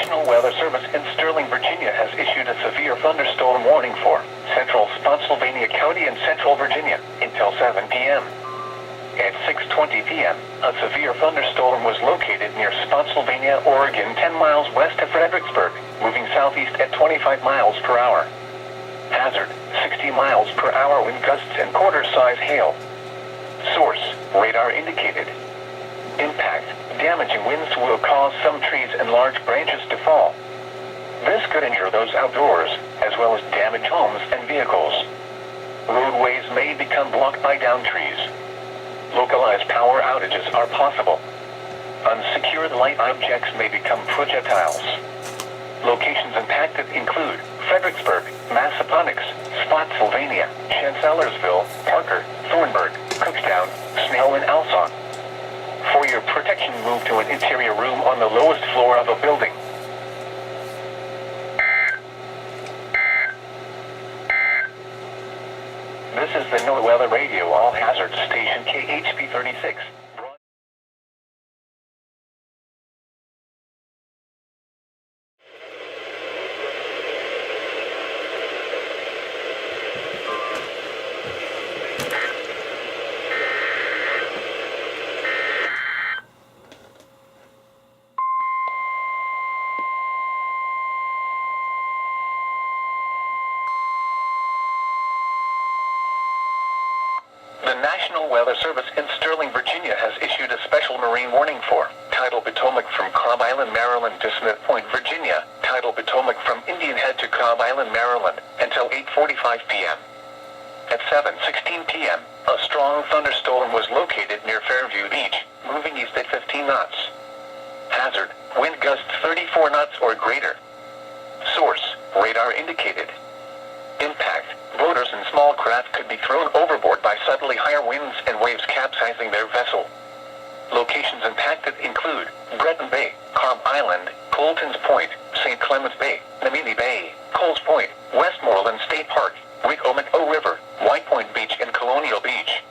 National Weather Service in Sterling, Virginia has issued a severe thunderstorm warning for central Spotsylvania County and central Virginia until 7 p.m. At 6:20 p.m., a severe thunderstorm was located near Spotsylvania, Oregon, 10 miles west of Fredericksburg, moving southeast at 25 miles per hour. Hazard, 60 miles per hour wind gusts and quarter-size hail. Source, radar indicated. Impact, damaging winds will cause some trees and large branches to fall. This could injure those outdoors, as well as damage homes and vehicles. Roadways may become blocked by downed trees. Localized power outages are possible. Unsecured light objects may become projectiles. Locations impacted include Fredericksburg, Massaponax, Spotsylvania, Chancellorsville, Parker, Thornburg, Cookstown, Snell, and Alsong. For your protection, move to an interior room on the lowest floor of a building. This is the NOAA Weather Radio All Hazard Station KHB36. The National Weather Service in Sterling, Virginia has issued a special marine warning for Tidal Potomac from Cobb Island, Maryland to Smith Point, Virginia, Tidal Potomac from Indian Head to Cobb Island, Maryland, until 8:45 p.m. At 7:16 p.m., a strong thunderstorm was located near Fairview Beach, moving east at 15 knots. Hazard, wind gusts 34 knots or greater. Source, radar indicated. Impact, boaters and small craft could be thrown overboard by suddenly higher winds and waves capsizing their vessel. Locations impacted include Breton Bay, Cobb Island, Colton's Point, St. Clements Bay, Namini Bay, Coles Point, Westmoreland State Park, Wicomico River, White Point Beach, and Colonial Beach.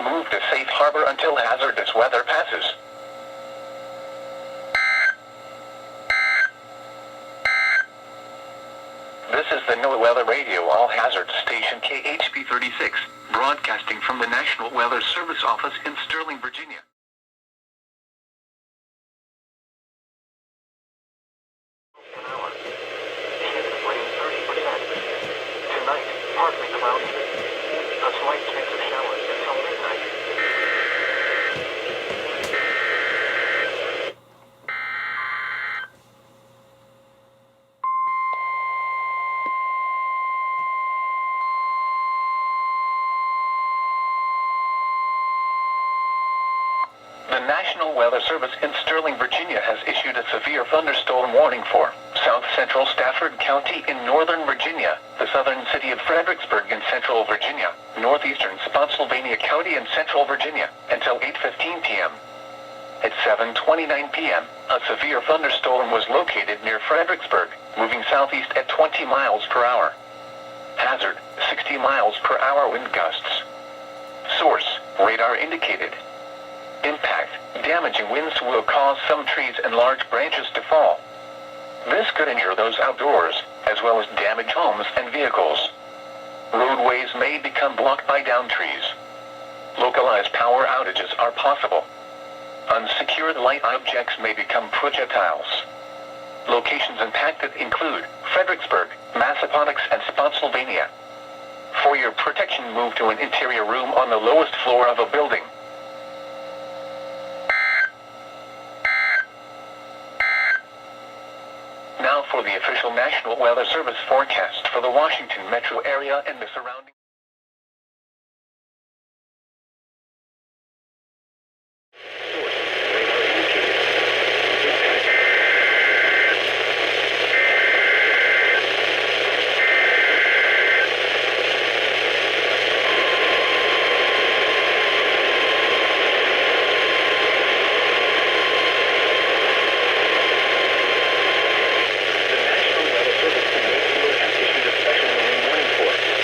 Move to safe harbor until hazardous weather passes. This is the NOAA Weather Radio All Hazard Station KHB36, broadcasting from the National Weather Service office in Sterling, Virginia. An hour. Chance of rain 30%. Tonight, partly cloudy. A slight chance of showers until midnight. The National Weather Service in Sterling, Virginia has issued a severe thunderstorm warning for South Central Stafford County in Northern Virginia, the southern city of Fredericksburg in Central Virginia, Northeastern Spotsylvania County in Central Virginia, until 8:15 p.m. At 7:29 p.m., a severe thunderstorm was located near Fredericksburg, moving southeast at 20 miles per hour. Hazard, 60 miles per hour wind gusts. Source, radar indicated. Impact, damaging winds will cause some trees and large branches to fall. This could injure those outdoors, as well as damage homes and vehicles. Roadways may become blocked by downed trees. Localized power outages are possible. Unsecured light objects may become projectiles. Locations impacted include Fredericksburg, Massaponax, and Spotsylvania. For your protection, move to an interior room on the lowest floor of a building. Now for the official National Weather Service forecast for the Washington metro area and the surrounding.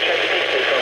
Chesapeake,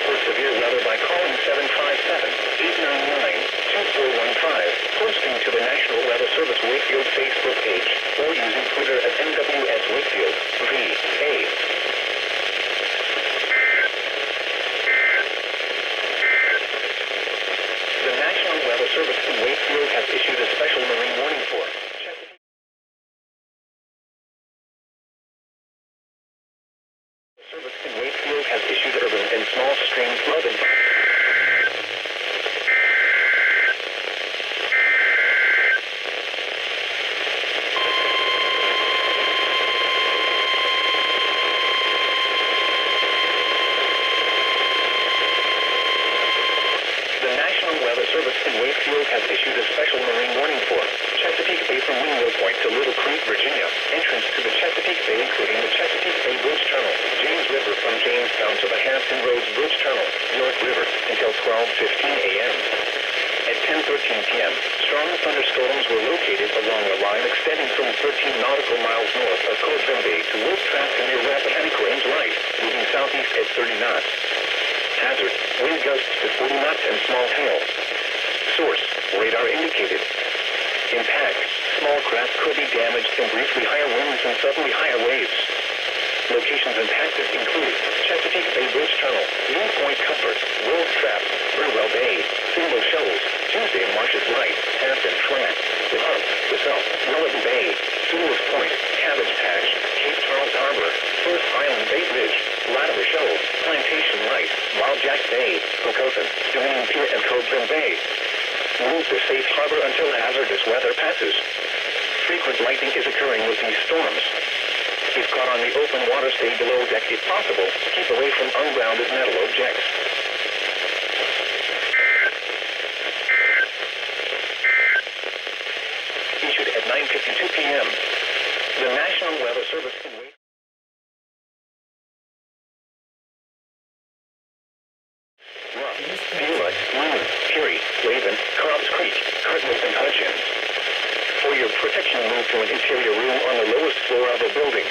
report severe weather by calling 757-899-2415, posting to the National Weather Service Wakefield Facebook page, or using Twitter at NWS Wakefield, VA. The National Weather Service in Wakefield has issued a special marine warning for Chesapeake. The service in Wakefield has issued urban and small stream flood and Service in Wakefield has issued a special marine warning for Chesapeake Bay from Windmill Point to Little Creek, Virginia. Entrance to the Chesapeake Bay including the Chesapeake Bay Bridge Tunnel, James River from Jamestown to the Hampton Roads Bridge Tunnel, York River, until 12:15 a.m. At 10:13 p.m., strong thunderstorms were located along a line extending from 13 nautical miles north of Coachman Bay to Wolf Trap to near Rappahannock Range Light, moving southeast at 30 knots. Hazard, wind gusts to 40 knots and small hail. Source, radar indicated. Impact, small craft could be damaged and briefly higher winds and suddenly higher waves. Locations impacted include Chesapeake Bay Bridge Tunnel, New Point Comfort, Wolf Trap, Burwell Bay, Single Shoals, Tuesday Marshes Light, Hampton Flat, The Hump, The South, Willoughby Bay, Sewell's Point, Cabbage Patch, Cape Charles Harbor, First Island Bay Bridge, Latimer Shoals, Plantation Light, Wild Jack Bay, Pocosin, Dominion Pier and Coachman Bay. Move to safe harbor until hazardous weather passes. Frequent lightning is occurring with these storms. If caught on the open water, stay below deck if possible. Keep away from ungrounded metal objects. Issued at 9:52 p.m. The National Weather Service in Wakefield. Beulah, Moon, Peary, Raven, Cobbs Creek, Cardinals, and Hutchins. For your protection, move to an interior room on the lowest floor of a building.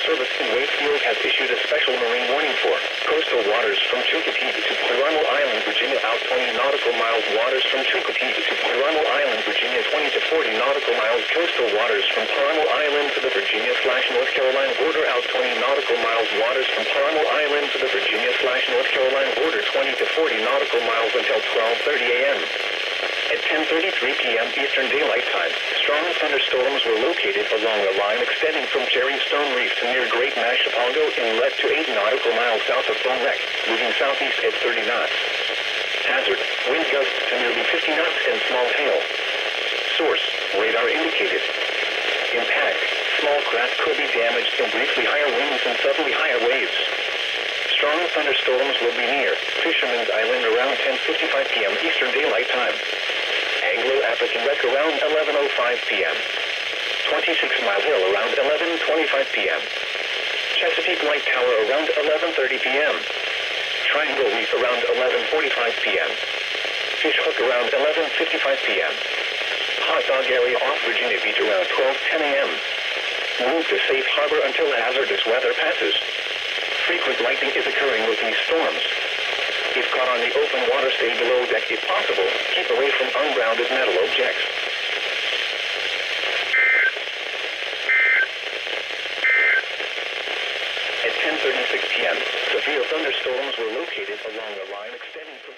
Service in Wakefield has issued a special marine warning for coastal waters from Chesapeake to Palermo Island, Virginia out 20 nautical miles, waters from Chesapeake to Palermo Island, Virginia 20 to 40 nautical miles, coastal waters from Palermo Island to the Virginia/North Carolina border out 20 nautical miles, waters from Palermo Island to the Virginia/North Carolina border 20 to 40 nautical miles until 12:30 a.m. At 10:33 p.m. Eastern Daylight Time, strong thunderstorms were located along a line extending from Cherrystone Reef to near Great Mashapongo Inlet to 8 nautical miles south of Bone Wreck, moving southeast at 30 knots. Hazard, wind gusts to nearly 50 knots and small hail. Source, radar indicated. Impact, small craft could be damaged and briefly higher winds and suddenly higher waves. Strong thunderstorms will be near Fisherman's Island around 10:55 p.m. Eastern Daylight Time. Anglo-African Wreck around 11:05 p.m. 26 Mile Hill around 11:25 p.m. Chesapeake Light Tower around 11:30 p.m. Triangle Reef around 11:45 p.m. Fish Hook around 11:55 p.m. Hot Dog Area off Virginia Beach around 12:10 a.m. Move to safe harbor until hazardous weather passes. Frequent lightning is occurring with these storms. If caught on the open water, stay below deck if possible. Keep away from ungrounded metal objects. At 10:36 p.m., severe thunderstorms were located along a line extending from